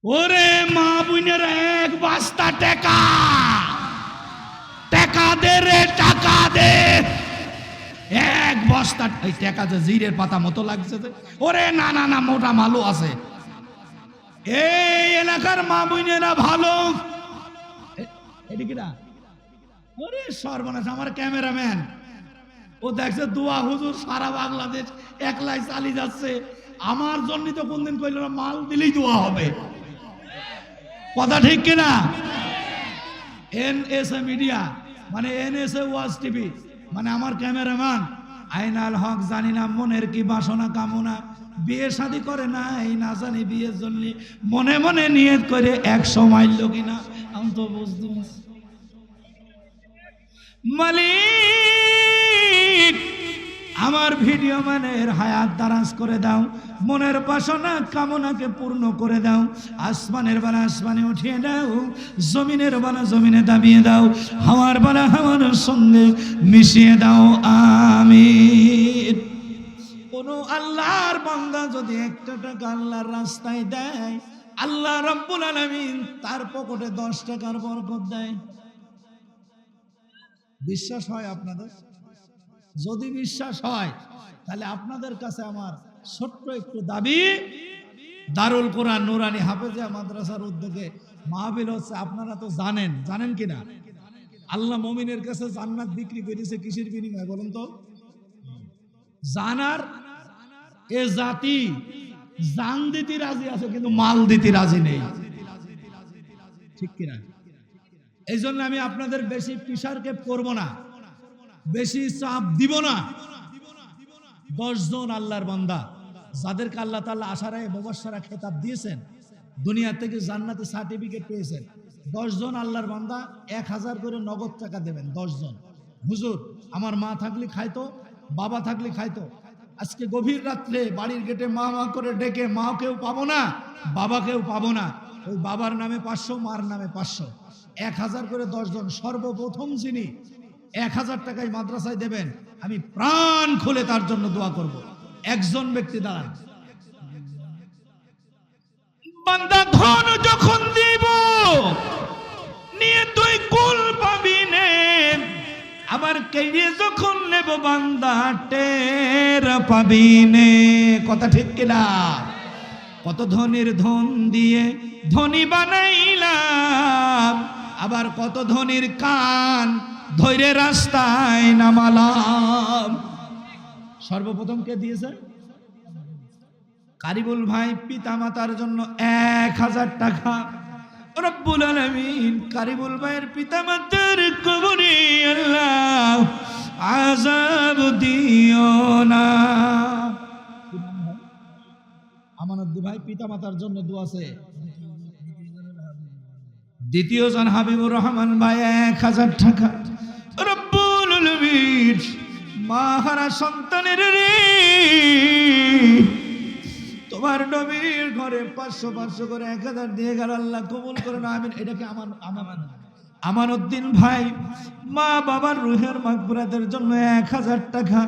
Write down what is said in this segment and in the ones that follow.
ওরে মা বোনের এক বস্তা টাকা, টাকা দে রে টাকা দে, এক বস্তা। এই টাকা যে জিরের পাতা মতো লাগছে। ওরে না না না, মোটা মালু আছে। এই এলাকার মা বোনেরা ভালো। এদিকে না, ওরে সর্বনাশ, আমার ক্যামেরাম্যান ও দেখছে দোয়া হুজুর সারা বাংলাদেশ একলাই চালিয়ে যাচ্ছে। আমার জন্য তো কোনদিন কইল না মাল দিলেই দোয়া হবে। কথা ঠিক কিনা? এনএসএ মিডিয়া মানে এনএসএ ওয়াজ টিভি মানে আমার ক্যামেরাম্যান আইনাল হক, জানি না মনের কি বাসনা কামনা, বিয়ে শাদী করে না এই না জানি বিয়ের জন্য মনে মনে নিয়ত করে 100 মাইল কিনা আমি তো বুঝতে পারছি। মালিক আমার ভিডিও মানের হায়াত দারাজ করে দাও, মনের বাসনা কামনাকে পূর্ণ করে দাও, আসমানের বেলা আসমানে উঠিয়ে দাও, জমিনের বেলা জমিনে দাবিয়ে দাও, হাওয়ার বেলা হাওয়ার সঙ্গে মিশিয়ে দাও, আমিন। কোন আল্লাহর বান্দা যদি 1 টাকা আল্লাহর রাস্তায় দেয়, আল্লাহ রাব্বুল আলামিন তার পকেটে 10 টাকার বরকত দেয়। বিশ্বাস হয় আপনাদের? যদি বিশ্বাস হয় তাহলে আপনাদের কাছে আমার ছোট্ট একটু দাবি, দারুল কোরআন নুরানি হাফেজা মাদ্রাসার উদ্যোগে মাহফিল হচ্ছে। আপনারা তো জানেন কিনা আল্লাহ মুমিনের কাছে জান্নাত বিক্রি করেছে কিসের বিনিময়ে বলুন তো? জানার এ জাতি জান দিতে রাজি আছে কিন্তু মাল দিতে রাজি নেই, ঠিক কিনা? এই জন্য আমি আপনাদের বেশি প্রেসারকে করব না, বেশি চাপ দিব না। 10 জন আল্লাহর বান্দা যাদেরকে আল্লাহ তাআলা আশারায়ে মুবাশশারা খেতাব দিয়েছেন, দুনিয়া থেকে জান্নাতে সার্টিফিকেট পেয়েছেন, 10 জন আল্লাহর বান্দা 1000 করে নগদ টাকা দেবেন। 10 জন। হুজুর আমার মা থাকলে খাইতো, বাবা থাকলে খাইতো, আজকে গভীর রাত্রে বাড়ির গেটে মা মা করে ডেকে মাকেও পাবো না বাবাকেও পাবো না, ওই বাবার নামে 500, মার নামে 500, 1000 করে 10 জন। সর্বপ্রথম যিনি 1000 টাকায় মাদ্রাসায় দেবেন, আমি প্রাণ খুলে তার জন্য দোয়া করব। একজন ব্যক্তি দাঁড়ান। বান্দা ধন যখন দিব নিয়ে তুই কুল পাবি নে, আবার কেড়ে যখন নেব বান্দা টের পাবি নে। কথা ঠিক কিনা? কত ধনের ধন দিয়ে ধনী বানাইলাম, আবার কত ধনীর কান ধৈরে রাস্তায় নামালাম। সর্বপ্রথম কে দিয়েছে? কারিবুল ভাই পিতা মাতার জন্য 1000 টাকা। রব্বুল আলামিন কারিবুল ভাইয়ের পিতা মাতার কবরে আল্লাহ আযাব দিও না। আমানত ভাই পিতা মাতার জন্য দোয়া আছে। দ্বিতীয় জন হাবিবুর রহমান ভাই 1000 টাকা। রব্বুল আলামিন মাহারা সন্তানের রে তোমার নবীর ঘরে 500 করে 1000 দিয়ে গেল, আল্লাহ কবুল করেন, আমিন। এটাকে আমানউদ্দিন ভাই মা বাবার রুহের মাগফিরাতের জন্য 1000 টাকা।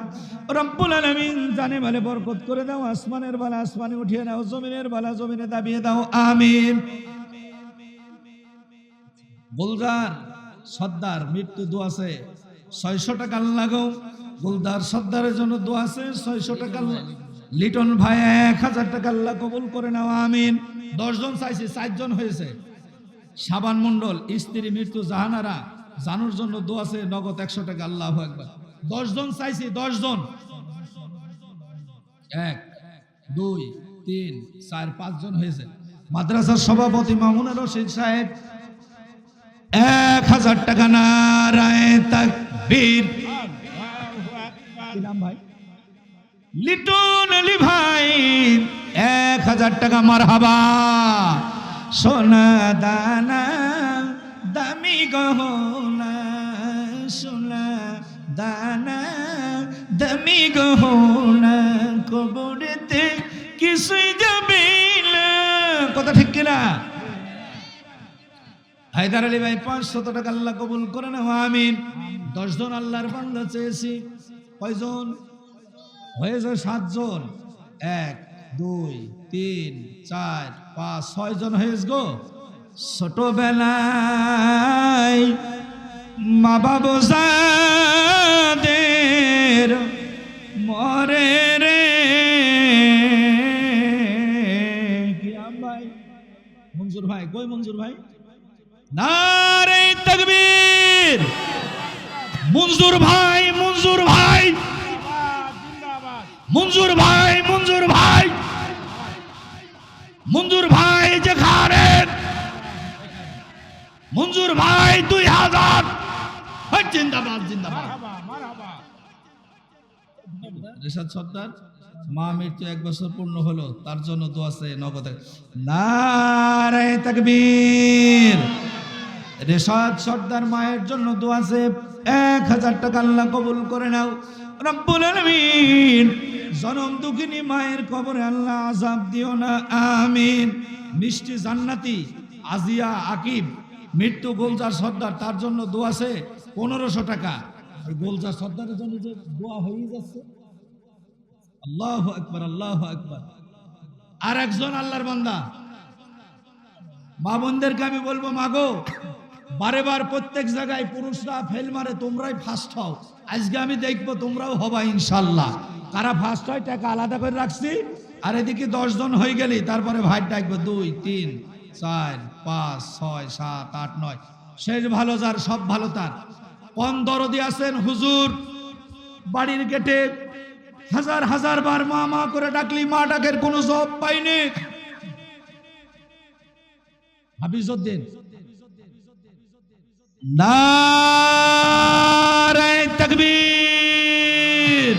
রব্বুল আলামিন জানে মালে বরকত করে দাও, আসমানের বালা আসমানে উঠিয়ে দাও, জমিনের বালা জমিনে দাবিয়ে দাও, আমিন। গুলজার সর্দার মৃত্যু দোয়া আছে 600 টাকা লাগাও। গুলজার সর্দারের জন্য দোয়া আছে 600 টাকা। লিটন ভাই 1000 টাকা, আল্লাহ কবুল করে নাও, আমিন। 10 জন চাইছে, 4 জন হয়েছে। শাবান মন্ডল স্ত্রী মৃত্যু জাহানারা জানুর জন্য দোয়া আছে নগদ 100 টাকা, আল্লাহু আকবার। 10 জন চাইছে, 10 জন। 1 2 3 4 5 জন হয়েছে। মাদ্রাসার সভাপতি মামুনুর রশিদ সাহেব 1000 টাকা। নারায়ে তাকবীর। কি নাম ভাই? লিটন আলী ভাই 1000 টাকা। মারহাবা। সোনা দানা দামি গহনা, সোনা দানা দামি গহনা, কবরেতে কিছুই যাবে না। কথা ঠিক কিনা? হায়দার আলী ভাই 500 টাকা, আল্লাহ কবুল করে নাও, আমিন। 10 জন আল্লাহর বান্দা চেয়েছি। কয়জন হয়েছে? 7 জন। 1 2 3 4 5 6 জন হয়েছে গো। ছোটবেলায় মা বাবা যাদের মরে রে, কি নাম ভাই? মঞ্জুর ভাই কই? মঞ্জুর ভাই, নারে তাকবীর! মঞ্জুর ভাই, মঞ্জুর ভাই, মঞ্জুর ভাই, মঞ্জুর ভাই, মঞ্জুর ভাই যেখানে, মঞ্জুর ভাই 2000, জিন্দাবাদ জিন্দাবাদ। রেশাদ সর্দার মা মৃত্যু 1 বছর পূর্ণ হলো, তার জন্য দোয়া আছে নগদ। নারে তাকবীর! রেশাদ সর্দার মায়ের জন্য দোয়া আছে 1000 টাকা, আল্লাহ কবুল করে নাও রব্বুল আলামিন। জনম দুঃখিনী মায়ের কবরে আল্লাহ আযাব দিও না, আমিন। মিষ্টি জান্নাতি আজিয়া আকিব মৃত্যু গোলজার সর্দার, তার জন্য দোয়া আছে 1500 টাকা। এই গোলজার সর্দারের জন্য যে দোয়া হয়ে যাচ্ছে, আল্লাহু আকবার, আল্লাহু আকবার। আর একজন আল্লাহর বান্দা, মা বোনদেরকে আমি বলবো, মাগো বারে বার প্রত্যেক জায়গায় পুরুষরা ফেল মারে, তোমরাই ফার্স্ট হও। আজকে আমি দেখবো তোমরাও হবা ইনশাল্লাহ। কারা ফার্স্ট হয় টাকা আলাদা করে রাখছি। আর এদিকে 10 জন হয়ে গেলি তারপরে ভাই ডাকবো 2 3 4 5 6 7 8 9। শেষ ভালো যার, সব ভালো তার। কোন দরদি আছেন হুজুর? বাড়ির গেটে হাজার হাজার বার মা মা করে ডাকলি মা ডাকের কোনো জবাব পাইনি। হাফিজউদ্দিন, নারে তাকবীর!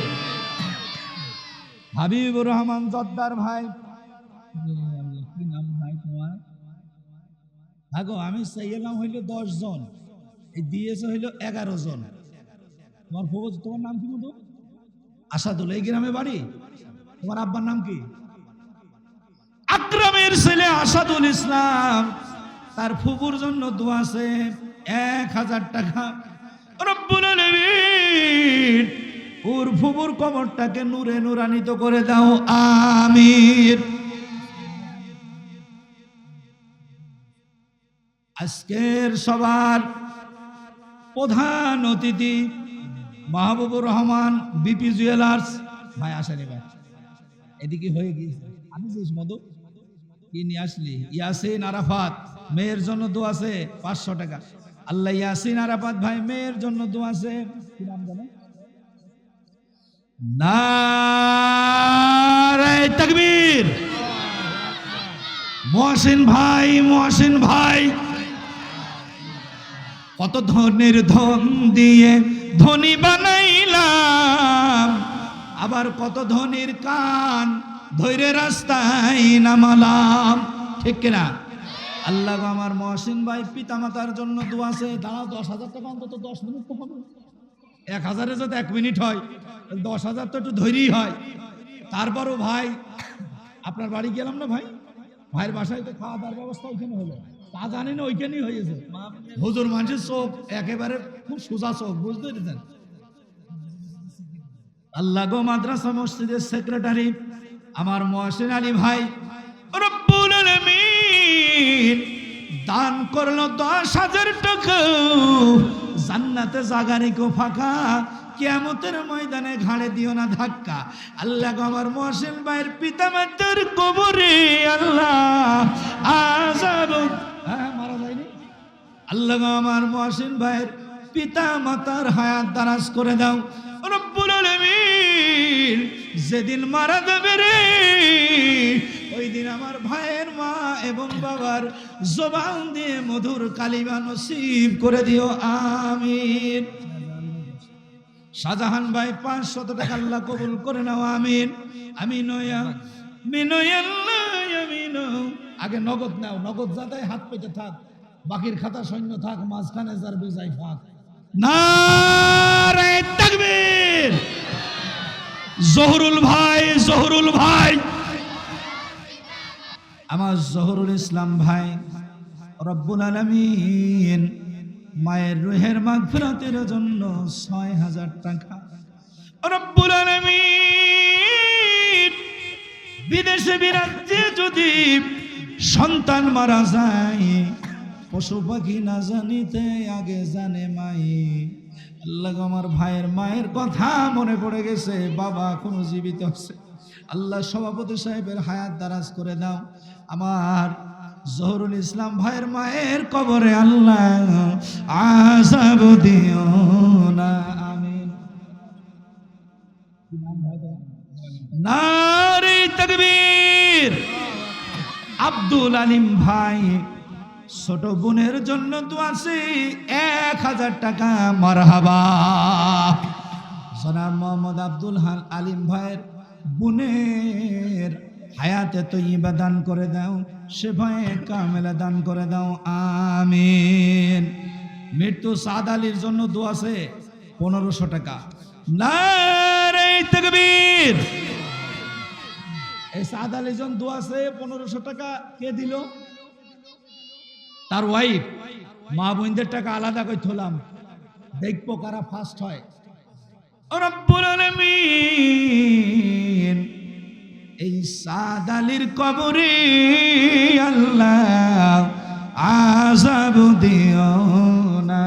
হাবিবুর রহমান জদ্দার ভাই, কি নাম ভাই তোমার? আগো আমি চাইলাম হইলো 10 জন, এই দিয়েছে হইলো 11 জন। তোমার ফৌজ, তোমার নাম কি মতো? আসাদুল। এই গ্রামে বাড়ি? তোমার আব্বার নাম কি? আকরামের ছেলে আসাদুল ইসলাম, তার ফুফুর জন্য দোয়া আছে 1000 টাকা। রব্বুল আলামিন ওর ফুফুর কবরটাকে নূরে নূরান্বিত করে দাও, আমিন। আজকের সবার প্রধান অতিথি মাহবুবুর রহমান বিপি জুয়েলার্স ভাই, আসেনি ভাই, এদিকে হয়ে গিয়েছে। আমি জিস মধু কি নিয়ে আসলি? ইয়াসিন আরাফাত, মেয়ের জন্য দোয়া আছে 500 টাকা। আল্লাহ ইয়াসিন আরাফাত ভাই মেয়ের জন্য দোয়া আছে। কি নাম জানেন? নারে তাকবীর! মহসিন ভাই, মহসিন ভাই, কত ধনের ধন দিয়ে ধনী বানাইলাম, আবার কত ধনির কান ধৈর্য রাস্তায় নামালাম। ঠিক কিনা? আল্লাহ আমার মহসিন ভাই পিতা মাতার জন্য দোয়া আছে। দাঁড়াও, 10,000 টাকা অন্তত 10 মিনিট তো হবে। 1000-এ যদি 1 মিনিট হয়, 10,000 তো একটু ধৈর্যই হয়। তারপরও ভাই আপনার বাড়ি গেলাম না ভাই, ভাইয়ের বাসায় তো খাওয়া দাওয়ার ব্যবস্থা ওইখানে হলো, তা জানি না ওইখানেই হয়েছে। হুজুর মানুষের চোখ একেবারে খুব সোজা চোখ, বুঝতে পেরেছেন? আল্লাহ গো মাদ্রাসা মসজিদের সেক্রেটারি আমার মহসিন আলী ভাই, রব্বুল আলামিন দান করলো 10,000 টাকা। জান্নাতে জাগারি কো ফাঁকা, কিয়ামতের ময়দানে ঘাড়ে দিও না ধাক্কা। আল্লাহ গো আমার মহসিন ভাইয়ের পিতা মাতার কবরে আল্লাহ আযাব, মারা যায়নি। আল্লাহ গো আমার মহসিন ভাইয়ের পিতা মাতার হায়াত দারাজ করে দাও রব্বুল আলামিন। যেদিন মারা যাবে রে, ওই দিন আমার ভাইয়ের মা এবং বাবার জবান দিয়ে মধুর কালিমা নসিব করে দিও, আমিন। শাহজাহান ভাই 500 টাকা আল্লাহ কবুল করে নাও, আমিন। আমিন আমিন। আগে নগদ নাও, নগদ যাতে হাত পেতে থাক, বাকির খাতা সৈন্য থাক, মাঝখানে যার বেজায় ফাঁক। নারে তাকবীর! জহুরুল ভাই, জহুরুল ভাই, আমার জহুরুল ইসলাম ভাই, রব্বুল আলামিন মায়ের রুহের মাগফিরাতের জন্য 6,000 টাকা। রব্বুল আলামিন বিদেশে বিরাজ্যে যদি সন্তান মারা যায়, পশু পাখি না জানিতে আগে জানে মাই। আল্লাহ গো, আমার ভাইয়ের মায়ের কথা মনে পড়ে গেছে, বাবা এখনো জীবিত আছে। আল্লাহ সভাপতি সাহেবের হায়াত দারাজ করে দাও। আমার জহরুল ইসলাম ভাইয়ের মায়ের কবরে আল্লাহ আযাব দিও না, আমিন। নারে তাকবীর। আব্দুল আলিম ভাই ছোট বোনের জন্য দোয়া আছে, 1000 টাকা মারহাবা। জনাব মোহাম্মদ আব্দুল আলিম ভাইয়ের বোনের হায়াতে তৈয়বা দান করে দাও, সেফায়ে কামেলা দান করে দাও, আমিন। মৃত্যু সাদ আলীর জন্য দোয়া আছে 1500 টাকা। নারে তাকবীর। এই সাদ আলীর জন্য দোয়া আছে 1500 টাকা। কে দিল? তার ওয়াইফ। মা বোনদের টাকা আলাদা করে থলাম, দেখবো কারা ফার্স্ট হয়। রব্বুল আলামিন এই সাদ আলীর কবরে আল্লাহ আযাব দিও না,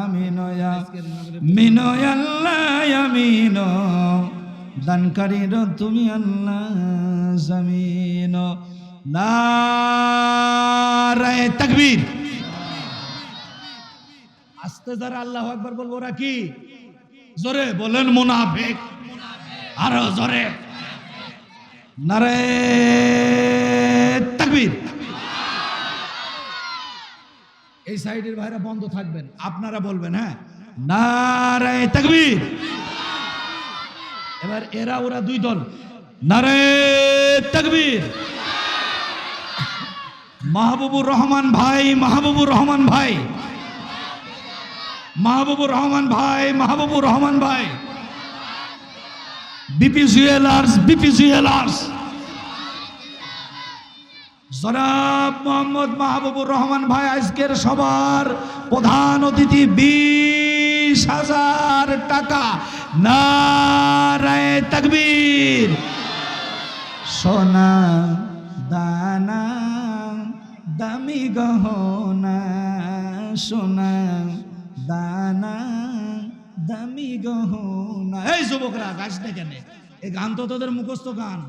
আমিন ইয়া মিন আল্লাহ, আমিন। দানকারীর তুমি আল্লাহ জামিন। নারে তাকবীর। আস্তে যারা আল্লাহু আকবার বলবো, ওরা কি জোরে বলেন? মুনাফিক। আরো জোরে নারে তাকবীর। এই সাইডের ভাইরা বন্ধ থাকবেন, আপনারা বলবেন, হ্যাঁ, নারে তাকবীর। এবার এরা ওরা দুই দল, নারে তাকবীর। মাহবুবুর রহমান ভাই, মাহবুবুর রহমান ভাই, মাহবুবুর রহমান ভাই, মাহবুবুর রহমান ভাই, বিপি জুয়েলার্স, বিপি জুয়েলার্স। জনাব মোহাম্মদ মাহবুবুর রহমান ভাই আজকের সবার প্রধান অতিথি, 20,000 টাকা। নারে তাকবীর। সোনা দানা দামি গহনা, সোনা দানা দামি গহনা। এই যুবকরা গাছ না কেন? এই গান তো তোদের মুখস্থ গান।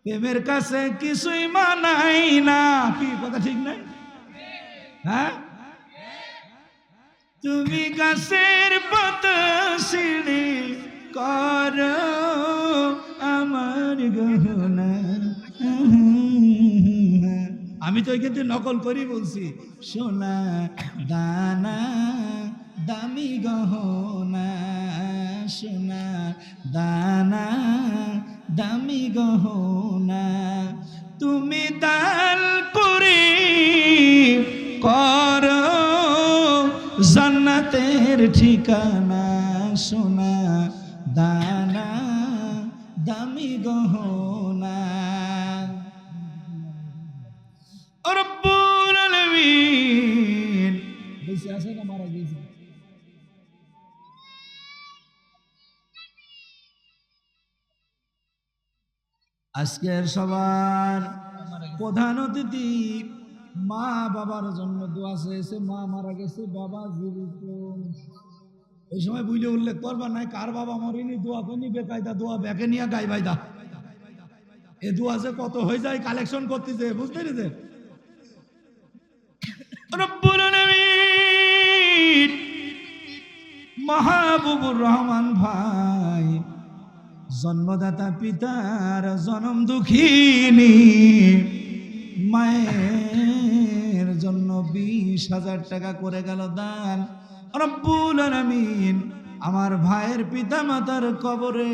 প্রেমের কাছে কিছুই মানাই না, কি কথা ঠিক নাই? হ্যাঁ, তুমি গাছের পাতা ছিঁড়ে করো আমার গহনা। আমি তো এখান থেকে নকল করি বলছি। সোনা দানা দামি গহনা, সোনা দানা দামি গহনা। তুমি দান করে করো জান্নাতের ঠিকানা, সোনা দানা দামি গহনা। রব্বুল আলামিন বেঁচে আছে না মারা গেছে? আজকের সবার প্রধান অতিথি মা বাবার জন্য দোয়া চেয়েছে। মা মারা গেছে, বাবা জীবিত। ওই সময় বুঝলে উল্লেখ করবা নাই, কার বাবা মরিনি, দোয়া করিনি, বেকায়দা দোয়া ব্যাকে নিয়ে গাই বাইদা। এ দোয়া যে কত হয়ে যায় কালেকশন করতেছে, বুঝতে পেরেছে? রব্বুল আলামিন মাহবুবুর রহমান ভাই জন্মদাতা পিতার জনম দুঃখিনী মায়ের জন্য 20,000 টাকা করে গেল দান। রব্বুল আলামিন আমার ভাইয়ের পিতা মাতার কবরে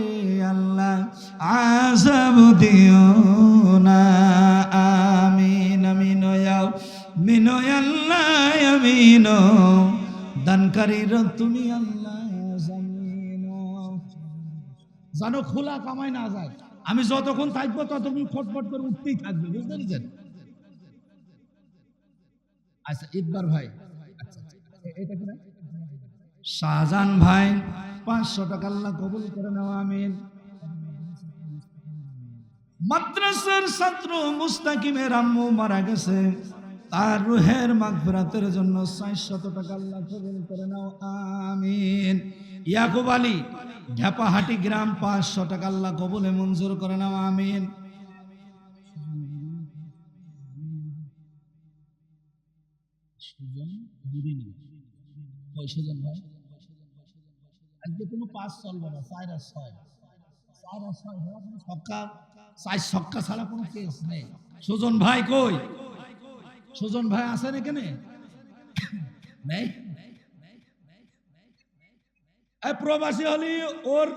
আল্লাহ আযাব দিও না, আমিন আমিন ইয়া মিন আল্লাহ, আমিন। দানকারীর তুমি আল্লাহ জামিন। জানো খোলা কামাই না যায়, আমি যতক্ষণ থাকবো ততক্ষণ খটফট করে উঠতেই থাকবে, বুঝতে পেরেছেন? আচ্ছা ইকবার ভাই, আচ্ছা এটা কি না শাহজাহান ভাই 500 টাকা আল্লাহ কবুল করে নাও, আমিন। মাদ্রাসার ছাত্র মুস্তাকিমের আম্মু মারা গেছে, তার রুহের মাগফিরাতের জন্য 400 টাকা আল্লাহ কবুল করে নাও, আমিন। ইয়াকুব আলী, ঢাপাহাটি গ্রাম, 500 টাকা আল্লাহ কবুলে মঞ্জুর করে নাও, আমিন। সুজন ভাই, আজকে কোনো 5 চলবে না, 4 আর 6, 4 আর 6 হওয়া কোনো ছক্কা, 4 ছক্কা ছাড়া কোনো কেস নেই। সুজন ভাই কই? সুজন ভাই আছেন এখানে? নেই। এই প্রবাসী হলি ওর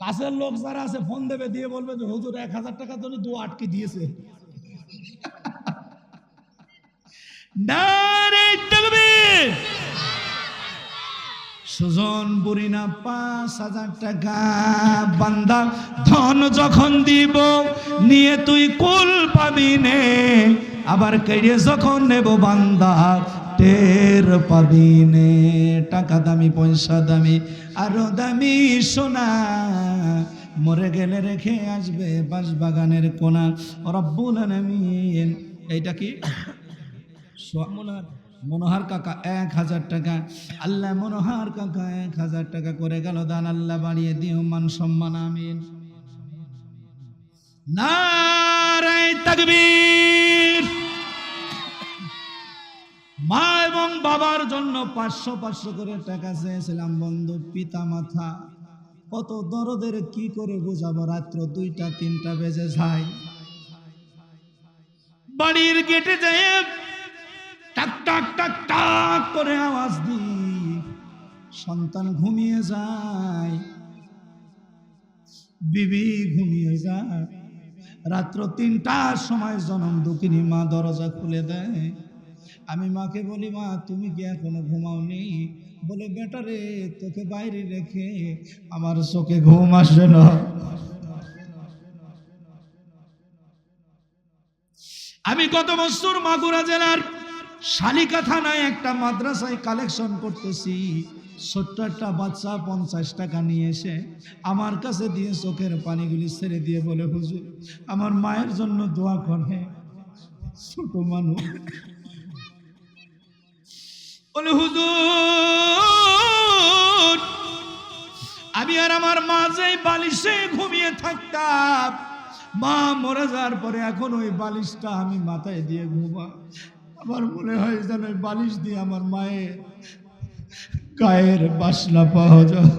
কাছের লোক যারা আছে ফোন দেবে, দিয়ে বলবে যে হুজুর 1000 টাকা জন্য দোয়া আটকে দিয়েছে। নারে তাকবীর। সুজন বুড়িনা 5000 টাকা, বান্দা ধন যখন দিব নিয়ে তুই কুল পাবি নে, আবার কেড়ে যখন নেব বান্দা টের পাবি নে। টাকা দামি, পয়সা দামি, আরো দামি সোনা, মরে গেলে রেখে আসবে বাঁশবাগানের কোনা। রব্বুল আলামিন। এইটা কি মনোহার কাকা 1000 টাকা, আল্লাহ মনোহার কাকা 1000 টাকা করে গেল দান, আল্লাহ বাড়িয়ে দিও মান সম্মান, আমিন। নারে তাকবীর। মা এবং বাবার জন্য 500 করে টাকা চেয়েছিলাম বন্ধু, পিতা মাতা কত দরদের, কি করে বোঝাবো, রাত্র 2টা 3টা বেজে যায়, বাড়ির গেটে যায় টাক টাক টাক টাক করে আওয়াজ দিই, সন্তান ঘুমিয়ে যায়, বিবি ঘুমিয়ে যায়, রাত্র 3টার সময় জনম দুঃখিনী মা দরজা খুলে দেয়। আমি মাকে বলি, মা তুমি কি এখনো ঘুমাওনি? বলে, বেটা রে, তোকে বাইরে রেখে আমার চোখে ঘুম আসে না। আমি গত বছর মাগুরা জেলার শালিকা থানায় একটা মাদ্রাসায় কালেকশন করতেছি, ছোট্ট একটা বাচ্চা 50 টাকা নিয়ে এসে আমার কাছে দিয়ে চোখের পানিগুলি ছেড়ে দিয়ে বলে, হুজুর আমার মায়ের জন্য দোয়া করে। ছোট মানুষ বলে, হুজুর আমি আর আমার মা যেই বালিশে ঘুমিয়ে থাকতাম, মা মরে যাওয়ার পরে এখন ওই বালিশটা আমি মাথায় দিয়ে ঘুমা, আমার মনে হয় যেন ওই বালিশ দিয়ে আমার মায়ের গায়ের বাসনা পাওয়া যায়।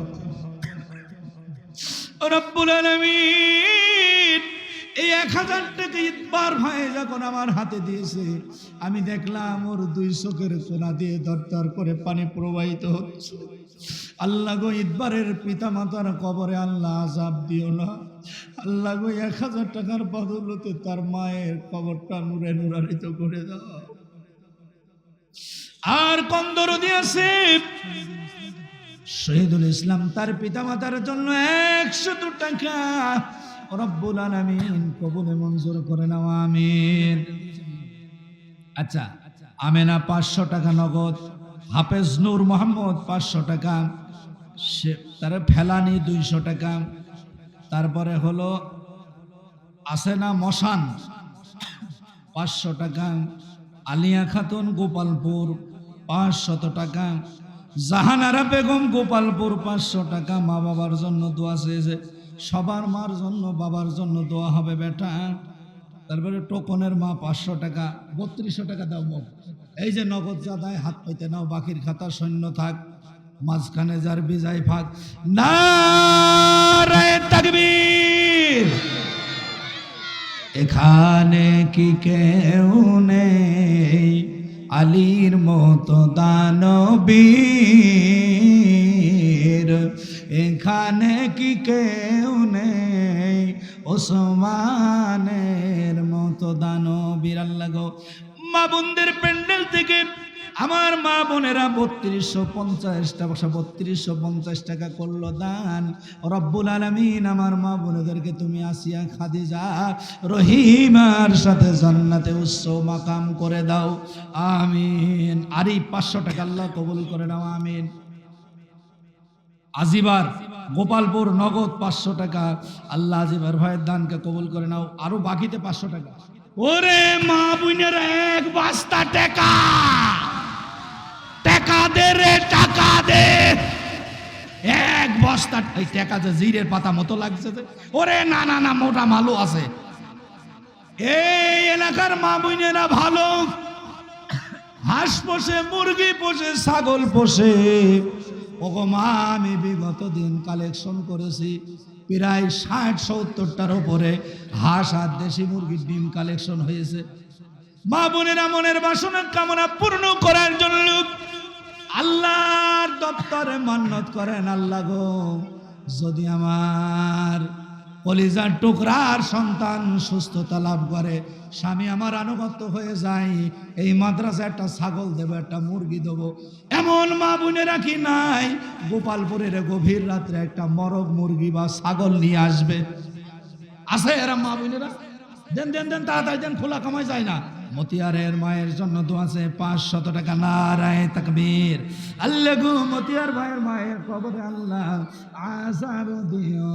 রব্বুল আলামিন এই 1000 টাকা ইতবার ভাই যখন আমার হাতে দিয়েছে, আমি দেখলাম ওর 2 চোখের কোনা দিয়ে দরদর করে পানি প্রবাহিত হচ্ছে। আল্লাহ গো, ইতবারের পিতা মাতার কবরে আল্লাহ আযাব দিও না। আল্লাহ গো, 1000 টাকার বদৌলতে তার মায়ের কবরটা নূরে নূরান্বিত করে দাও। আর কন্দর দিয়েছে শহীদুল ইসলাম, তার পিতা মাতার জন্য 100 টাকা। রব্বুল আলামিন কবুলে মঞ্জুর করে নাও, আমিন। আচ্ছা, আমেনা 500 টাকা নগদ, হাফেজ নূর মোহাম্মদ 500 টাকা, তার ফেলানি 200 টাকা, তারপরে হলো আসেনা মশান 500 টাকা, আলিয়া খাতুন গোপালপুর 500 টাকা, জাহানারা বেগম গোপালপুর 500 টাকা। মা বাবার জন্য দোয়া চেয়েছে, সবার মার জন্য বাবার জন্য দোয়া হবে বেটা। তারপরে টোকনের মা 500 টাকা, 3200 টাকা দাও মুখ। এই যে নগদ জাদায় হাত পাইতে নাও, বাকির খাতা সৈন্য থাক, মাঝখানে যার বিজয় ফাঁক। নারে তাকবীর। এখানে কি কেউ নেই আলীর মতো দানবীর? এখানে কি কেউ নেই ওসমানের মতো দানবীর? আল্লাহ গো, মা বোনদের প্যান্ডেল থেকে আমার মা বোনেরা 3250 টাকা করলো দান। রব্বুল আলামিন আমার মা বোনেদেরকে তুমি আসিয়া খাদিজা রহিমার সাথে জান্নাতে উচ্চ মাকাম করে দাও, আমিন। আর এই 500 টাকা আল্লাহ কবুল করে নাও, আমিন। আজিবার গোপালপুর নগদ 500 টাকা। আল্লাহ আজিবার ভাইয়ের দানকে কবুল করে নাও। আরো বাকিতে 500 টাকা। ওরে মা বোনের এক বস্তা টাকা, টাকা দে রে টাকা দে, এক বস্তা। এই টাকা যে জিরের পাতা মতো লাগছে যে, ওরে না না না, মোটা মালও আছে। এই এলাকার মা বোনেরা ভালো, হাঁস পোষে, মুরগি পোষে, ছাগল পোষে। ওগো মা, আমি বিগত দিন কালেকশন করেছি প্রায় 60-70টার উপরে হাঁস আর দেশি মুরগির ডিম কালেকশন হয়েছে। মা বোনেরা মনের বাসনার কামনা পূর্ণ করার জন্য আল্লাহর দপ্তরে মান্নত করেন, আল্লাহ গো, যদি আমার কলিজার টুকরার সন্তান সুস্থতা লাভ করে, স্বামী আমার আনুগত্য হয়ে যায়, এই মাদ্রাসা একটা ছাগল দেবো, একটা মুরগি দেবো। এমন মা বোনেরা কি নাই গোপালপুরের গভীর রাত্রে একটা মরগ মুরগি বা ছাগল নিয়ে আসবে? আছে এরা মা বোনেরা? দেন দেন দেন, তাড়াতাড়ি দেন, খোলা কামাই যায় না। মতিয়ারের মায়ের জন্য তো আছে 500 টাকা। নারায়ে তাকবীর। আল্লাহ গো, মতিয়ার ভাইয়ের মায়ের কবরে আল্লাহ আযাব দিও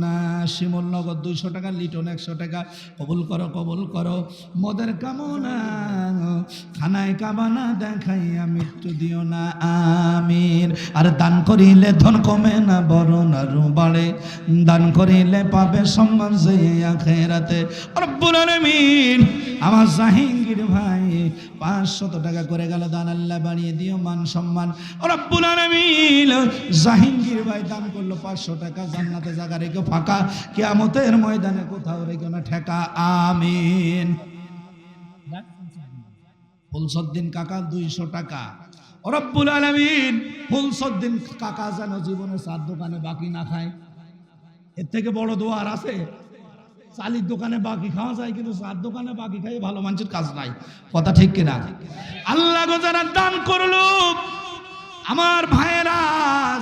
না। শিমুল নগদ 200 টাকা, লিটন 100 টাকা। কবুল করো, কবুল করো। মদের কামনা খানায় কাবানা দেখাইয়া মৃত্যু দিও না, আমিন। আর দান করিলে ধন কমে না, বরং আরো বাড়ে। দান করিলে পাবে সম্মান যে আখিরাতে। রব্বুল আলামিন আমার জাহাঙ্গীর ভাই 500 টাকা করে গেল দান, আল্লাহ বাড়িয়ে দিও মান সম্মান। রব্বুল আলামিন জাহাঙ্গীর ভাই দান করলো 500 টাকা, জান্নাতে জায়গা রেখে ফাঁকা, কিয়ামতের ময়দানে কোথাও রেখে না ঠেকা, আমিন। ফুলসদ্দিন কাকা 200 টাকা। রব্বুল আলামিন ফুলসদ্দিন কাকা যেন জীবনে 4 দোকানে বাকি না খায়। এর থেকে বড় দোয়া আর আছে? চালির দোকানে বাকি খাওয়া যায়, কিন্তু 4 দোকানে বাকি খাই ভালো মানুষের কাজ নাই। কথা ঠিক কিনা? আল্লাহ গো, যারা দান করলো আমার ভাইয়েরা,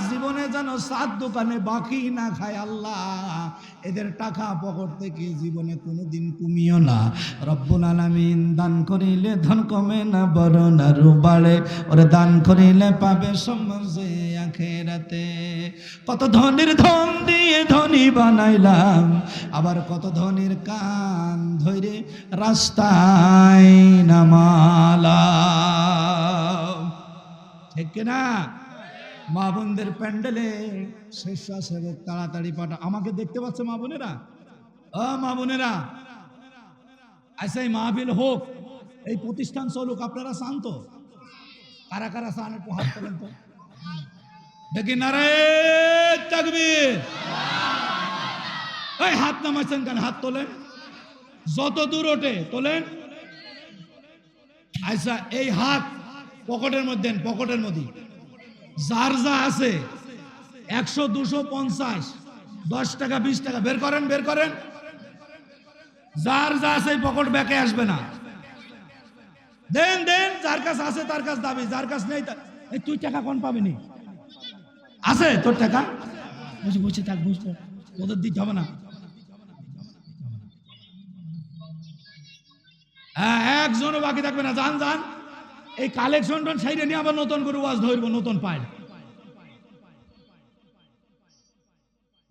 জীবনে যেন 4 দোকানে বাকি না খায়, আল্লাহ এদের টাকা পকেট থেকে জীবনে কোনোদিন কমিও না। রব্বুল আলামিন দান করিলে ধন কমে না, বরং আরো বাড়ে। ওরে দান করিলে পাবে সম্মান যে আখিরাতে। কত ধনির ধন দিয়ে ধনী বানাইলাম, আবার কত ধনির কান ধরে রাস্তায় নামালাম। ঠিক কিনা? মা বোনদের প্যান্ডেলে স্বেচ্ছাসেবক তাড়াতাড়ি পাঠা। আমাকে দেখতে পাচ্ছে মা বোনেরা? মা বোনেরা, আচ্ছা এই মাহফিল হোক, এই প্রতিষ্ঠান চলুক, আপনারা চান তো? কারা কারা চান একটু হাত তোলেন তো দেখি। নারায়ে তাকবীর। এই হাত নামাইছেন কেন? হাত তোলেন, যত দূর ওঠে তোলেন। আচ্ছা এই হাত পকেটের মধ্যে, পকেটের মধ্যে যার যা আছে 100, 200, 50, 10 টাকা, 20 টাকা বের করেন, বের করেন। যার যা আছে পকেট ব্যাকে আসবে না। দেন দেন, যার কাছে আছে তার কাছে দাবি, যার কাছে নেই এই তুই টাকা কোন পাবিনি? আছে তোর টাকা? বুঝি বুঝি থাক, বুঝতো ওদের দিতে হবে না। হ্যাঁ, একজনও বাকি থাকবে না। যান যান, এই কালেকশন সাইডে নিয়ে আবার নতুন করে ওয়াজ ধরবো, নতুন পায়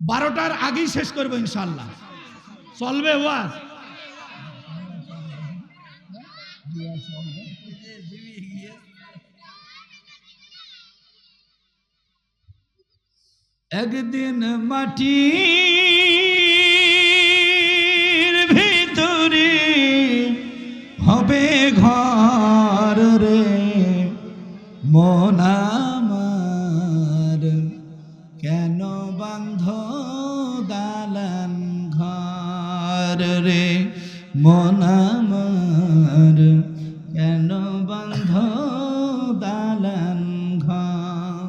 12টার আগেই শেষ করবো ইনশাল্লাহ। চলবে ওয়াজ? একদিন মাটির ভিতরে হবে ঘর রে, মন আমার কেন বান্ধ দালান ঘর রে, মন আমার কেন বান্ধ দালান ঘর।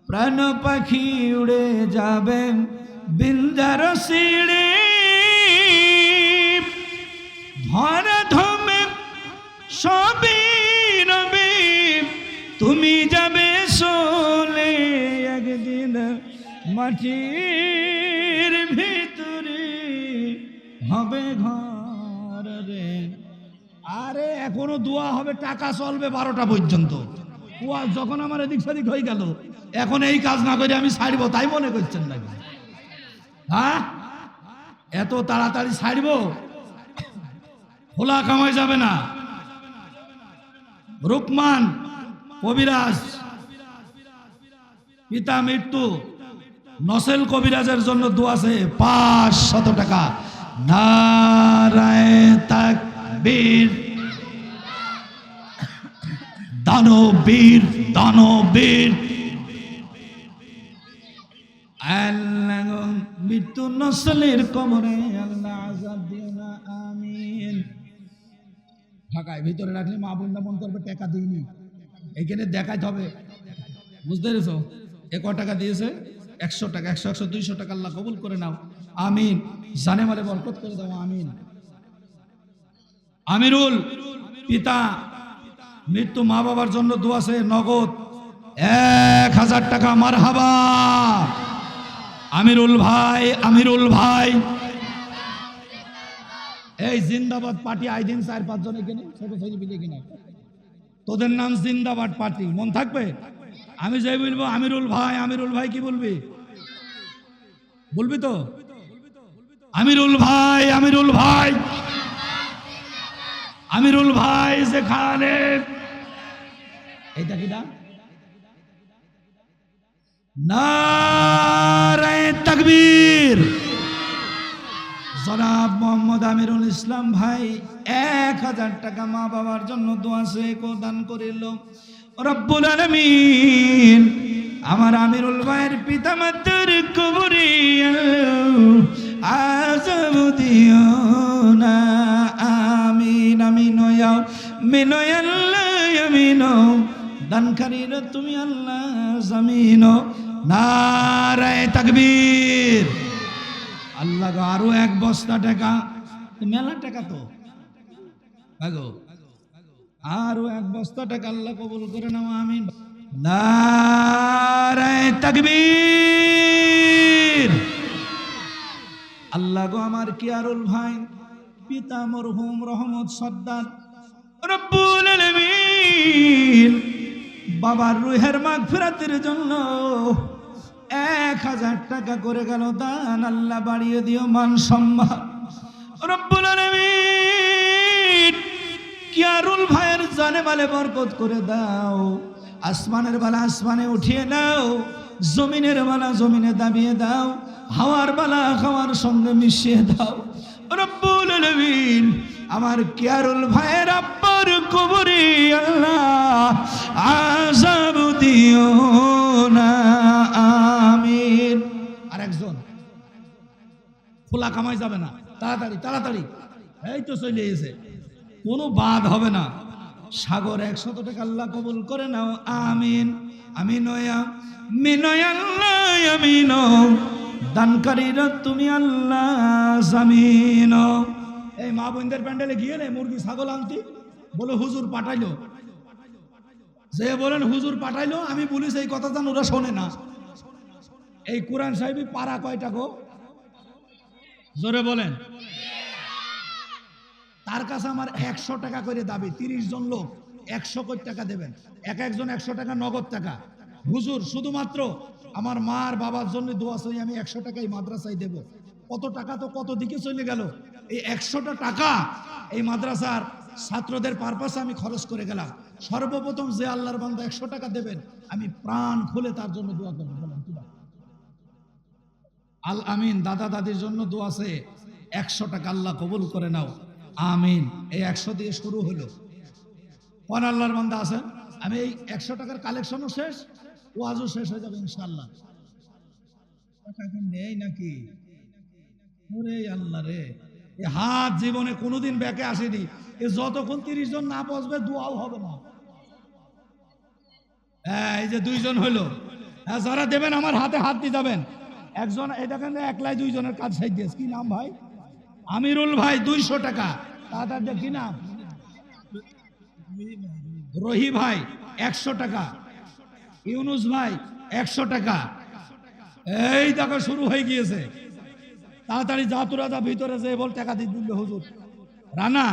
প্রাণ পাখি উড়ে যাবে বিন্দার সিঁড়ি, ধরা ধমে সবই রবি, তুমি যাবে চলে একদিন মাটির ভিতরে হবে ঘর রে। আরে এখনো দোয়া হবে, টাকা চলবে 12টা পর্যন্ত। ও যখন আমার এদিক সেদিক হয়ে গেল, এখন এই কাজ না করে আমি ছাড়বো তাই মনে করছেন নাকি? হ্যাঁ, এত তাড়াতাড়ি ছাড়বো? খোলা কামাই যাবে না। রুকমান কবিরাজ পিতা মৃত্যু, নসেল কবিরাজের জন্য দোয়া আছে 500 টাকা। নারায়ে তাকবীর। দানবীর দানবীর আল্লাহ মৃত্যু নসলের কবরে আল্লাহ আযাব দিও না, আমিন। ঢাকায় ভিতরে রাখলে মা বোনরা মন করবে টাকা দিইনি, এখানে দেখাইতে হবে, বুঝতে পেরেছো? টাকা দিয়েছে, 100 টাকা, 100 100 200 টাকা আল্লাহ কবুল করে নাও, আমিন। জানে মালে বরকত করে দাও, আমিন। আমিরুল পিতা মৃত্যু মা বাবার জন্য দোয়া আছে নগদ 1000 টাকা। মারহাবা আমিরুল ভাই, আমিরুল ভাই। এই জিন্দাবাদ পার্টি আইদিন 4-5 জন এখানে ছোট ছোট বিলে কিনা, তোদের নাম জিন্দাবাদ পার্টি, মন থাকবে? আমি যাই বলবো আমিরুল ভাই, আমিরুল ভাই কি বলবি? বলবি তো? আমিরুল ভাই, আমিরুল ভাই, আমিরুল ভাই যেখানে। এইটা কি না? নারায়ে তাকবীর। জনাব মোহাম্মদ আমিরুল ইসলাম ভাই 1000 টাকা মা বাবার জন্য দোয়া সে দান করিল। রব্বুল আলামিন আমার আমিরুল ভাইয়ের পিতা মাতার কবরে আযাব দিও না, আমিন আমিন ইয়া মিন আল্লাহ আমিন। দানকারীরা তুমি আল্লাহ জামিন। নারায়ে তাকবীর। আল্লাহ গো আরো 1 বস্তা টাকা, মেলা টাকা তো আগো, আরো 1 বস্তা টাকা আল্লাহ কবুল করে নাও, আমিন। নারায়ে তাকবীর। আল্লাহ গো আমার কিয়ারুল ভাই পিতা মরহুম রহমত সর্দার, রব্বুল আলামিন বাবার রুহের মাগফিরাতের জন্য 1000 টাকা করে গেল দান, আল্লাহ বাড়িয়ে দিও মান সম্মান। রব্বুল আলামিন কিয়ারুল ভাইয়ের জানে মালে বরকত করে দাও, আসমানের বালা আসমানে উঠিয়ে দাও, জমিনের বালা জমিনে দাবিয়ে দাও, হাওয়ার বালা হাওয়ার সঙ্গে মিশিয়ে দাও। রব্বুল আলামিন আমার কিয়ারুল ভাইয়ের আব্বার কবরে আল্লাহ আযাব দিও না, আমিন। আরেকজন খোলা কামাই যাবে না, তাড়াতাড়ি তাড়াতাড়ি, এই তো চলে এসে, কোনো বাদ হবে না। সাগর 100 টাকা আল্লাহ কবুল করে নাও, আমিন আমিন মিন আল্লাহ আমিন। দানকারীরা তুমি আল্লাহ জামিন। এই মা বোনদের প্যান্ডেলে গিয়ে নে মুরগি ছাগল আনতি, বলে হুজুর পাঠাইলো, যে বলেন হুজুর পাঠাইলো, আমি বলিস এই কথা জান ওরা শোনে না। এই কোরআন সাহেবী পাড়া কয়টা গো? জোরে বলেন। তার কাছে আমার 100 টাকা করে দাবি, 30 জন লোক 100 কোটি টাকা দেবেন, এক একজন 100 টাকা নগদ টাকা। হুজুর শুধুমাত্র আমার মা আর বাবার জন্য দোয়া চাই, আমি 100 টাকাই মাদ্রাসায় দেব। কত টাকা তো কত দিকে চলে গেল, এই 100টা টাকা এই মাদ্রাসার ছাত্রদের পারপাসে আমি খরচ করে গেলাম। সর্বপ্রথম যে আল্লাহর বান্দা 100 টাকা দেবেন, আমি প্রাণ খুলে তার জন্য দোয়া করবো। বলেন আল আমিন। দাদা দাদির জন্য দোয়া আছে, 100 টাকা আল্লাহ কবুল করে নাও, আমিন। এই 100 দিয়ে শুরু হলো। কোন আল্লাহর বান্দা আছেন? আমি এই 100 টাকার কালেকশনও শেষ, ওয়াজও শেষ হয়ে যাবে ইনশাআল্লাহ। টাকা কি নেই নাকি? ওরে আল্লাহ রে, এই হাত জীবনে কোনোদিন ব্যাকে আসেনি। এ যতক্ষণ 30 জন না বসবে দোয়াও হবে না। এই যে 2 জন হইলো, যারা দেবেন আমার হাতে হাত দিয়ে যাবেন। একজন এই দেখেন একলাই 2 জনের কাজ সাইড দিয়েছে। কি নাম ভাই? আমিরুল ভাই 200 টাকা। তাদের কি নাম? রহি ভাই 100 টাকা। ইউনুস ভাই 100 টাকা। এই দেখো শুরু হয়ে গিয়েছে। তাড়াতাড়ি যা তোরা যা ভিতরে যে বল টাকা দিয়ে দিল হুজুর। রানা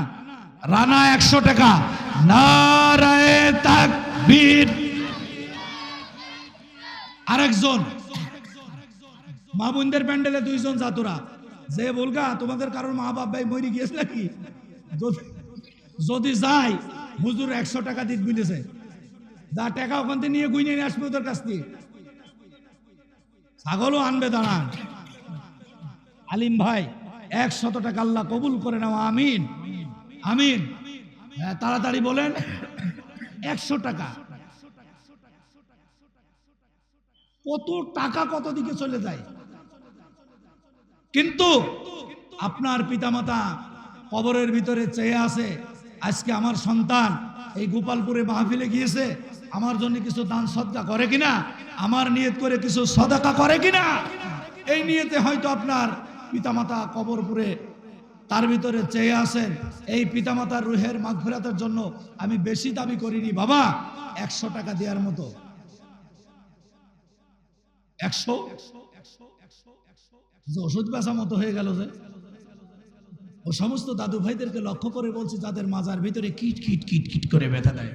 100 টাকা। নারায়ে তাকবীর। আরেকজন মা বোনদের প্যান্ডেলে দুইজন জাতুরা যে বলগা তোমাদের কারোর মা বাপ ভাই মরে গিয়েছে নাকি, যদি যাই হুজুর 100 টাকা দিতে বলেছে, যা টাকা ওখান থেকে নিয়ে গুইনে নিয়ে আসবে ওদের কাছ থেকে, ছাগলও আনবে দাঁড়ান। আলিম ভাই 100 টাকা আল্লাহ কবুল করে নাও, আমিন আমিন। তাড়াতাড়ি বলেন 100 টাকা। কত টাকা কত দিকে চলে যায়। কিন্তু আপনার পিতামাতা কবরের ভিতরে চেয়ে আছে, আজকে আমার সন্তান এই গোপালপুরে মাহফিলে গিয়েছে, আমার জন্য কিছু দান সদকা করে কিনা, আমার নিয়ত করে কিছু সদকা করে কিনা। এই নিয়তে হয়তো আপনার পিতামাতা কবরপুরে তার ভিতরে চেয়ে আছেন। এই পিতামাতার রুহের মাগফিরাতের জন্য আমি বেশি দাবি করিনি বাবা, 100 টাকা দেওয়ার মতো। 100 ওষুধ বেচা মতো হয়ে গেল যে। ও সমস্ত দাদু ভাইদেরকে লক্ষ্য করে বলছি যাদের মাজার ভিতরে কিট কিট কিট কিট করে ব্যথা দেয়,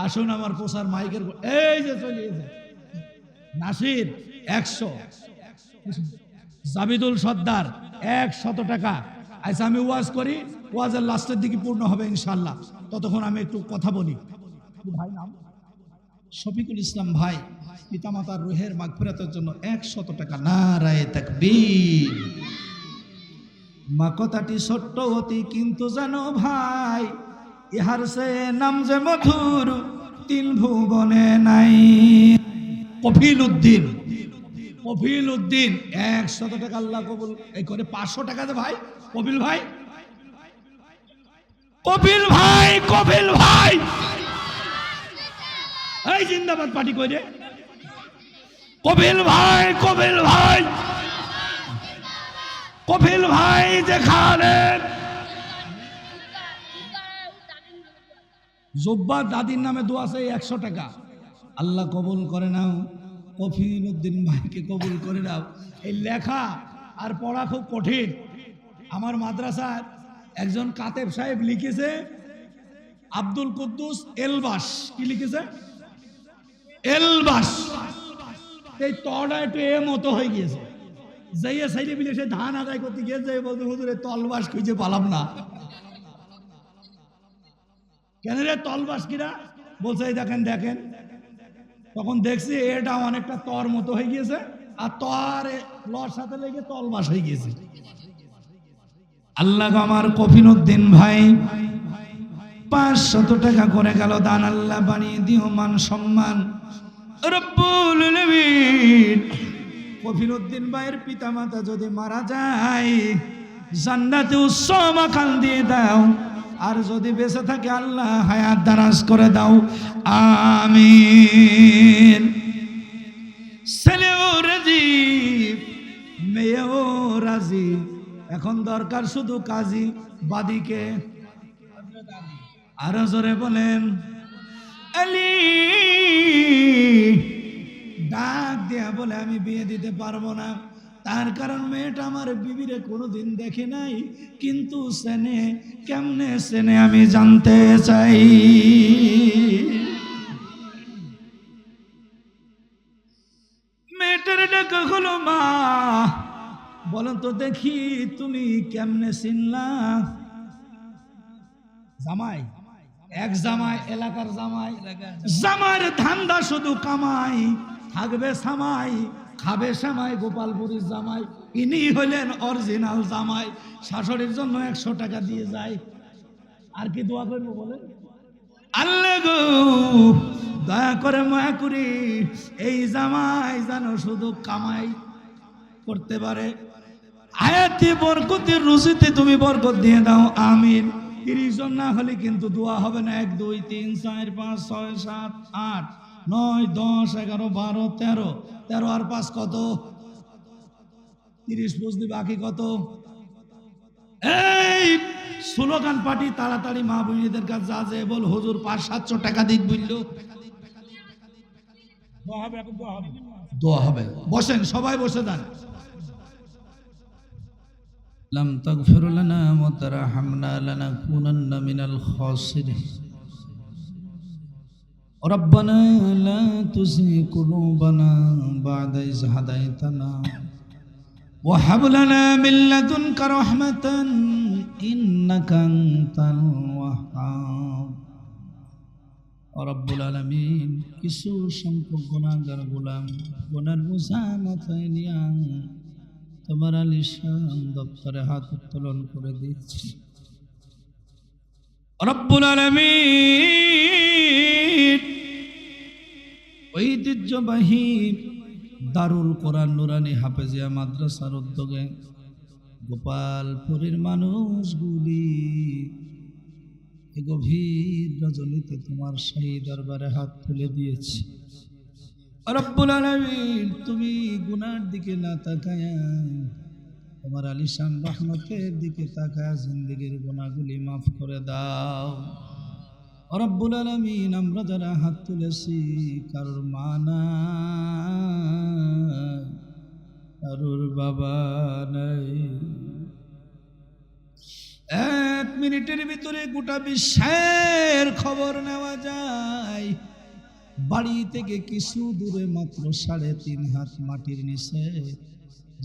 আসুন আমার প্রচার মাইকের, এই যে চলে নাসির 100, জাবিদুল সর্দার 100 টাকা। আচ্ছা আমি ওয়াজ করি, ওয়াজের লাস্টের দিকে পূর্ণ হবে ইনশাল্লাহ, ততক্ষণ আমি একটু কথা বলি। ভাই নাম শফিকুল ইসলাম ভাই, পিতামাতার রুহের মাগফিরাতের জন্য 100 টাকা। নারায়ে তাকবীর। মা কথাটি ছোট্ট অতি কিন্তু জানো ভাই, ইহার সে নাম যে মধুর 3 ভুবনে নাই। কফিল উদ্দিন 100 টাকা আল্লাহ কবুল এই করে। 500 টাকা দে ভাই, কপিল ভাই, এই জিন্দাবাদ পার্টি করে কপিল ভাই যেখানে জব্বার দাদির নামে দোয়া আছে 100 টাকা। আল্লাহ কবুল করে নাও, কফিল উদ্দিন ভাইকে কবুল করে নাও। এই লেখা আর পড়া খুব কঠিন। আমার মাদ্রাসার একজন কাতেব সাহেব লিখেছে, আব্দুল কুদ্দুস এলবাস, কি লিখেছে? এলবাস। এই তটা একটু এ মতো হয়ে গিয়েছে, যাইয়া সাইডে মিলে সে ধান আদায় করতে গিয়েছে, বলতে হুজুর তলবাস খুঁজে পালাম না। কেন রে তলবাস কিনা? বলছে দেখেন দেখেন। তখন দেখছি এটা অনেকটা তর মতো হয়ে গিয়েছে, আর তর লর সাথে লেগে তলবাস হয়ে গিয়েছে। আল্লাহ আমার কফিল উদ্দিন ভাই 500 টাকা করে গেল দান। আল্লাহ বানিয়ে দিও মান সম্মান রব্বুল আলামিন। কফিল উদ্দিন ভাইয়ের পিতা মাতা যদি মারা যায় জান্নাতে উচ্চ মাকান দিয়ে দাও, আর যদি বেঁচে থাকে আল্লাহ হায়াত দারাজ করে দাও, আমিন। ছেলেও রাজি মেয়েও রাজি, এখন দরকার শুধু কাজী বাদীকে। আরো জোরে বলেন আলী। ডাক দেয়া বলে আমি বিয়ে দিতে পারবো না, তার কারণ মেয়েটা আমার বিবিরে কোনোদিন দেখে নাই, কিন্তু সেনে কেমনে সেনে আমি জানতে চাই। মেয়েটার ডাকা হলো মা, বলেন তো দেখি তুমি কেমনে চিনলা? জামাই, এক জামাই, এলাকার জামাই, জামাইয়ের ধান্দা শুধু কামাই, থাকবে সামাই খাবে সামাই, গোপালপুরীর জামাই, ইনি হলেন অরিজিনাল জামাই। শাশুড়ির জন্য 100 টাকা দিয়ে যায়। আর কি দোয়া করবো বলেন? আল্লাহ গো দয়া করে মায়া করি এই জামাই যেন শুধু কামাই করতে পারে। আয়াতে বরকতের রুজিতে তুমি বরকত দিয়ে দাও, আমিন। 30 জন না হলে কিন্তু দোয়া হবে না। 1 2 3 4 5 6 7 8 9 10 11 12 13 13 আর 5 কত? 30 বুঝলি বাকি কত? এই স্লোগান পার্টি তাড়াতাড়ি মা বোনেদের কাছে যা যে বল হুজুর 500-700 টাকা দিক বুঝলো দোয়া হবে। বসেন সবাই, বসে যান। লাম তাগফির লানা ওয়া তারহামনা লানাকুনান্না মিনাল খাসিরিন। ربنا لا تزغ قلوبنا بعد إذ هديتنا وهب لنا من لدنك رحمة إنك أنت الوهاب রব্বুল আলামিন কিছু সংখ্যক গুনাহগার গোলাম গুনার বোঝা মাথায় নিয়া তোমার আলিশান দপ্তরে হাত উত্তোলন করে দিয়েছি। রব্বুল আলামিন ঐতিহ্যবাহী দারুল কোরআন নুরানি হাফেজিয়া মাদ্রাসার উদ্যোগে গোপালপুরের মানুষগুলি গভীর রজনীতে তোমার সেই দরবারে হাত তুলে দিয়েছি। রব্বুল আলামিন তুমি গুনার দিকে না তাকায়া তোমার আলিশান রহমতের দিকে তাকায়া জিন্দেগির গুনাহগুলি মাফ করে দাও। রব্বুল আলামিন আমরা যারা হাত তুলেছি কারোর মা নাই, কারোর বাবা নাই, 1 মিনিটের ভিতরে গোটা বিশ্বের খবর নেওয়া যায়। বাড়ি থেকে কিছু দূরে মাত্র 3.5 হাত মাটির নিচে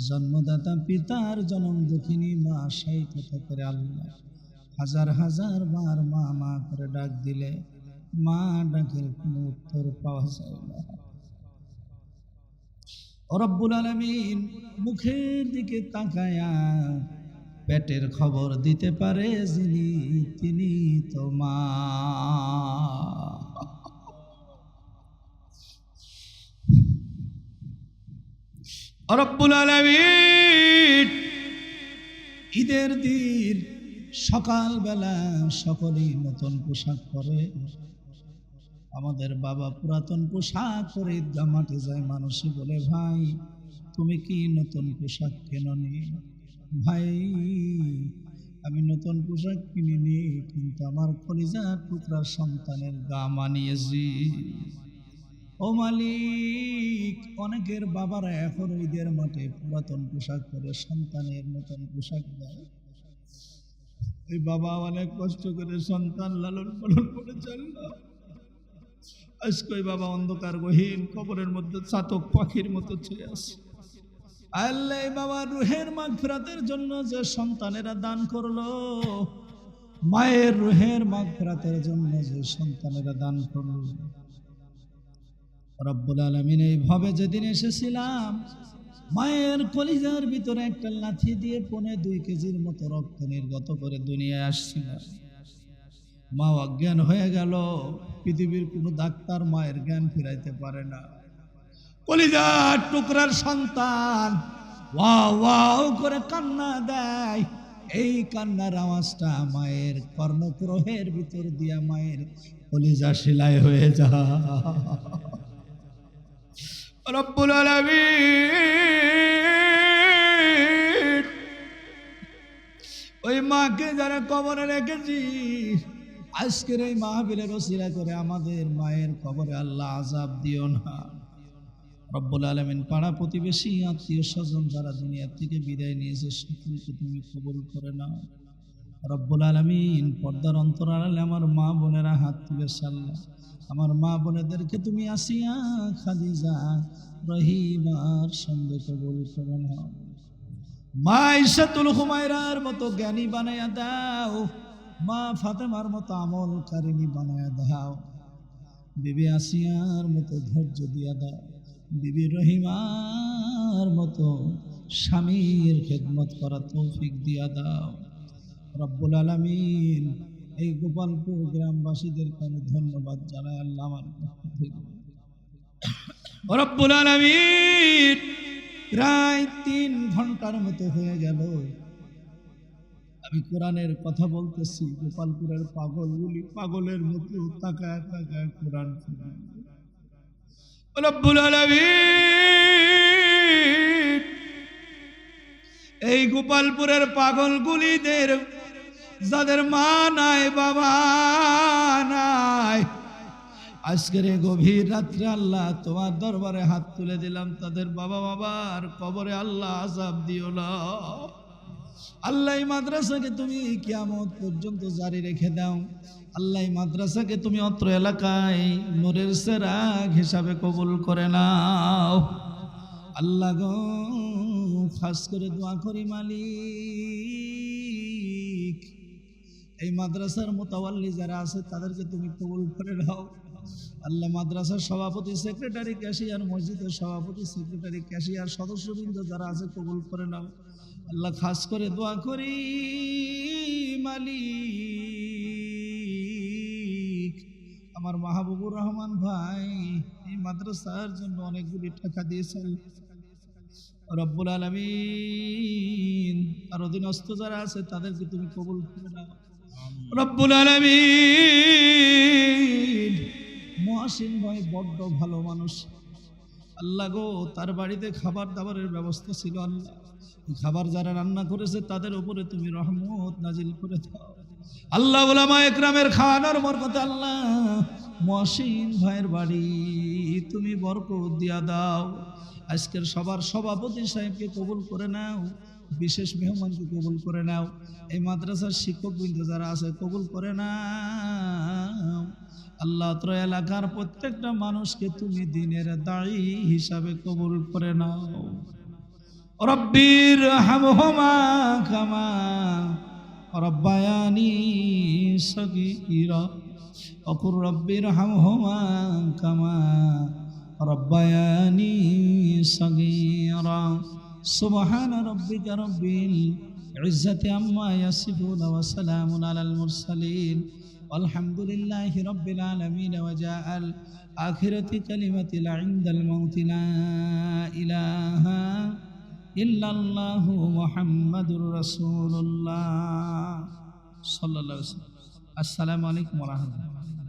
জন্মদাতা পিতার জনম দুঃখিনী মা শায়িত করে আল্লাহ হাজার হাজার বার মা মা করে ডাক দিলে মা ডাকের কোনো উত্তর পাওয়া যায় না। রব্বুল আলামিন মুখের দিকে তাকায়া পেটের খবর দিতে পারে যিনি তিনি তো মা। রব্বুল আলামিন ঈদের দিন সকালবেলা সকলেই নতুন পোশাক পরে। আমাদের বাবা পুরাতন পোশাক পরে ঈদগাহ মাঠে যায়, মানুষই বলে ভাই তুমি কি নতুন পোশাক কেননি? ভাই আমি নতুন পোশাক কিনিনি, কিন্তু আমার কলিজার টুকরা সন্তানের গা মানিয়েছি। ও মালিক, অনেকের বাবারা এখন ঈদের মাঠে পুরাতন পোশাক পরে সন্তানের নতুন পোশাক দেয়। ওই বাবা অনেক কষ্ট করে সন্তান লালন পালন করে চললো, আজকে ওই বাবা অন্ধকার গহীন কবরের মধ্যে চাতক পাখির মতো চেয়ে আছে। আল্লাহ বাবার রুহের মাগফিরাতের জন্য যে সন্তানেরা দান করলো, মায়ের রুহের মাগফিরাতের জন্য যে সন্তানেরা দান করলো, রব্বুল আলামিন এইভাবে যেদিন এসেছিলাম মায়ের কলিজার ভিতরে একটা লাথি দিয়ে 2.5 কেজির মতো রক্ত নির্গত করে দুনিয়ায় আসছিলাম। মা অজ্ঞান হয়ে গেল, পৃথিবীর কোনো ডাক্তার মায়ের জ্ঞান ফিরাইতে পারে না। কলিজার টুকরার সন্তান ওয়াও ওয়াও করে কান্না দেয়, এই কান্নার আওয়াজটা মায়ের কর্ণগ্রহের ভিতর দিয়া মায়ের কলিজা সেলাই হয়ে যায়। রব্বুল আলামিন ওই মাকে যারা কবরে রেখেছি, আজকের এই মাহফিলের ওসিলা করে আমাদের মায়ের কবরে আল্লাহ আযাব দিও না। রব্বুল আলামিন পাড়া প্রতিবেশী আত্মীয় স্বজন যারা দুনিয়া থেকে বিদায় নিয়েছে সকলকে তুমি কবুল করে নাও। রব্বুল আলামিন পর্দার অন্তরালে আমার মা বোনেরা হাত তুলেছে আল্লাহ, আমার মা বোনেদেরকে তুমি আসিয়া খাদিজা রহিমার সঙ্গে কবুল করে নাও। মা ইশাতুল হুমায়রার মতো জ্ঞানী বানায়া দাও, মা ফাতেমার মতো আমলকারিনী বানায়া দাও, বিবি আসিয়ার মতো ধৈর্য দিয়া দাও, বিবি রহিমার মতো স্বামীর খেদমত করা তৌফিক দিয়া দাও। রব্বুল আলামিন এই গোপালপুর গ্রামবাসীদেরকে আমি ধন্যবাদ জানাই আল্লাহ আমার পক্ষ থেকে। রব্বুল আলামিন প্রায় 3 ঘন্টার মতো হয়ে গেল আমি কোরআনের কথা বলতেছি, গোপালপুরের পাগলগুলি পাগলের মতো তাকায় তাকায় কোরআন শুনে। রব্বুল আলামিন এই গোপালপুরের পাগলগুলিদের যাদের মা নাই বাবা নাই, আজকের এই গভীর রাত্রে আল্লাহ তোমার দরবারে হাত তুলে দিলাম, তাদের বাবা বাবার কবরে আল্লাহ আযাব দিও না। আল্লাহ এই মাদ্রাসাকে তুমি কিয়ামত পর্যন্ত জারি রেখে দাও। আল্লাহ এই মাদ্রাসাকে তুমি অত্র এলাকায় নূরের চেরাগ হিসাবে কবুল করে নাও। আল্লাহ গো, খাস করে দোয়া করি মালিক, এই মাদ্রাসার মোতাওয়াল্লি যারা আছে তাদেরকে তুমি কবুল করে নাও। আল্লাহ মাদ্রাসার সভাপতি, সেক্রেটারি, ক্যাশিয়ার, মসজিদের সভাপতি, সেক্রেটারি, ক্যাশিয়ার, সদস্যবৃন্দ যারা আছে কবুল করে নাও। আল্লাহ খাস করে দোয়া করি মালিক, আমার মাহবুবুর রহমান ভাই এই মাদ্রাসার জন্য অনেকগুলি টাকা দিয়েছেন। রব্বুল আলামিন আর অধীনস্থ যারা আছে তাদেরকে তুমি কবুল করে নাও। রব্বুল আলামিন, মহসিন ভাই বড্ড ভালো মানুষ। আল্লাহ গো, তার বাড়িতে খাবার দাবারের ব্যবস্থা ছিল। আল্লাহ, খাবার যারা রান্না করেছে তাদের উপরে তুমি রহমত নাজিল করে দাও। আল্লাহ, উলামা একরামের খাওয়ানোর বরকতে আল্লাহ মহসিন ভাইয়ের বাড়ি তুমি বরকত দিয়া দাও। আজকের সবার সভাপতি সাহেবকে কবুল করে নাও, বিশেষ মেহমানকে কবুল করে নাও। এই মাদ্রাসার শিক্ষকবৃন্দ যারা আছে কবুল করে নাও। আল্লাহ, তোর এলাকার প্রত্যেকটা মানুষকে তুমি দিনের দায়ী হিসাবে কবুল করে নাও। রব্বির হামহুমা কামা রব্বায়ানি সগীরা অকুর রব্বির হামহুমা কামা রব্বায়ানি সগীরা। সুবহান রব্বিকা রব্বিল ইজ্জাতি আম্মা ইয়াসিফুন ওয়া সালামুন আলাল মুরসালিন আলহামদুলিল্লাহি রাব্বিল আলামিন। ওয়া জাআল আখিরাতি কালিমাতিল ইনদাল মাউতি লা ইলাহা ইল্লাল্লাহু মুহাম্মাদুর রাসূলুল্লাহ সাল্লাল্লাহু আলাইহি ওয়াসাল্লাম। আসসালামু আলাইকুম ওয়া রাহমাতুল্লাহ।